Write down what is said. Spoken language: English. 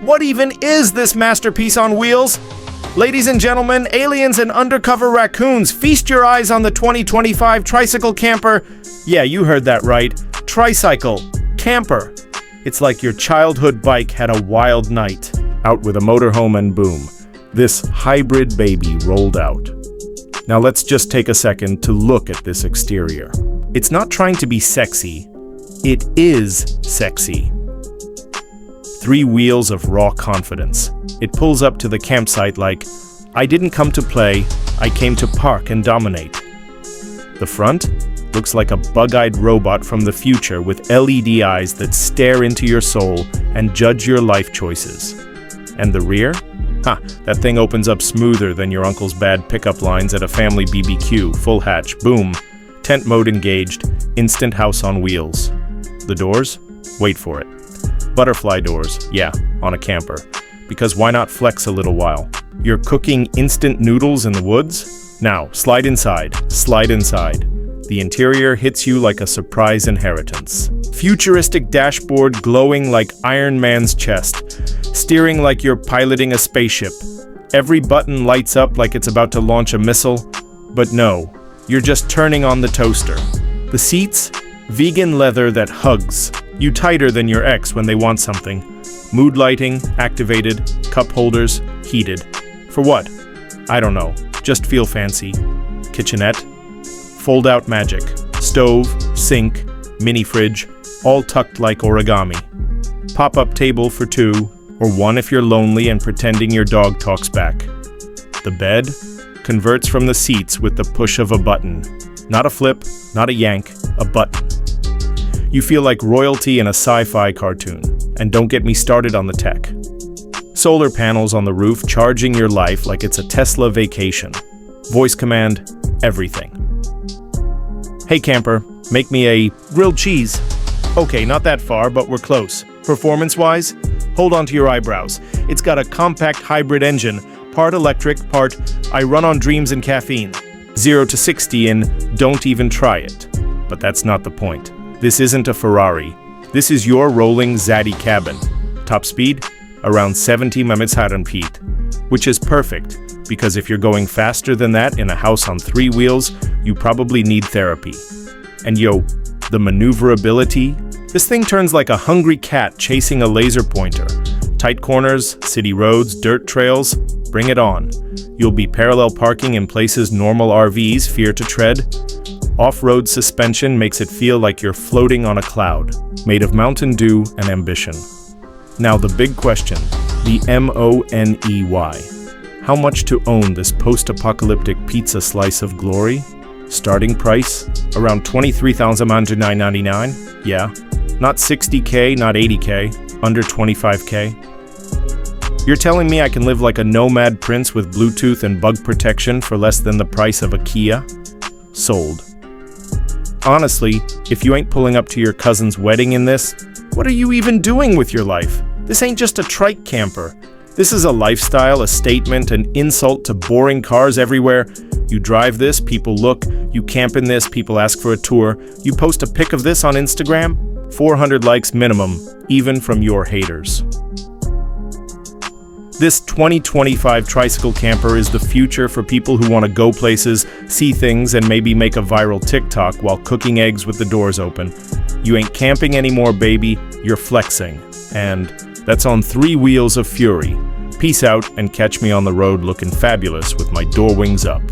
What even is this masterpiece on wheels? Ladies and gentlemen, aliens and undercover raccoons, feast your eyes on the 2025 Tricycle Camper. Yeah, you heard that right. Tricycle Camper. It's like your childhood bike had a wild night. Out with a motorhome and boom. This hybrid baby rolled out. Now let's just take a second to look at this exterior. It's not trying to be sexy. It is sexy. 3 wheels of raw confidence. It pulls up to the campsite like, I didn't come to play, I came to park and dominate. The front looks like a bug-eyed robot from the future with LED eyes that stare into your soul and judge your life choices. And the rear? That thing opens up smoother than your uncle's bad pickup lines at a family BBQ, full hatch, boom, tent mode engaged, instant house on wheels. The doors? Wait for it. Butterfly doors, yeah, on a camper. Because why not flex a little while? You're cooking instant noodles in the woods? Now, slide inside, slide inside. The interior hits you like a surprise inheritance. Futuristic dashboard glowing like Iron Man's chest. Steering like you're piloting a spaceship. Every button lights up like it's about to launch a missile. But no, you're just turning on the toaster. The seats? Vegan leather that hugs. You tighter than your ex when they want something. Mood lighting, activated, cup holders, heated. For what? I don't know. Just feel fancy. Kitchenette? Fold-out magic. Stove, sink, mini fridge, all tucked like origami. Pop-up table for 2, or 1 if you're lonely and pretending your dog talks back. The bed converts from the seats with the push of a button. Not a flip, not a yank, a button. You feel like royalty in a sci-fi cartoon. And don't get me started on the tech. Solar panels on the roof charging your life like it's a Tesla vacation. Voice command, everything. Hey camper, make me a grilled cheese. Okay, not that far, but we're close. Performance-wise, hold on to your eyebrows. It's got a compact hybrid engine, part electric, part I run on dreams and caffeine. 0 to 60 in don't even try it. But that's not the point. This isn't a Ferrari. This is your rolling zaddy cabin. Top speed? Around 70 km/h, which is perfect, because if you're going faster than that in a house on 3 wheels, you probably need therapy. And yo, the maneuverability? This thing turns like a hungry cat chasing a laser pointer. Tight corners, city roads, dirt trails, bring it on. You'll be parallel parking in places normal RVs fear to tread. Off-road suspension makes it feel like you're floating on a cloud, made of Mountain Dew and ambition. Now the big question, the MONEY. How much to own this post-apocalyptic pizza slice of glory? Starting price? Around $23,999? Yeah. Not $60K, not $80K, under $25K. You're telling me I can live like a nomad prince with Bluetooth and bug protection for less than the price of a Kia? Sold. Honestly, if you ain't pulling up to your cousin's wedding in this, what are you even doing with your life? This ain't just a trike camper. This is a lifestyle, a statement, an insult to boring cars everywhere. You drive this, people look. You camp in this, people ask for a tour. You post a pic of this on Instagram, 400 likes minimum, even from your haters. This 2025 Tricycle Camper is the future for people who want to go places, see things, and maybe make a viral TikTok while cooking eggs with the doors open. You ain't camping anymore, baby. You're flexing. And that's on 3 wheels of fury. Peace out and catch me on the road looking fabulous with my door wings up.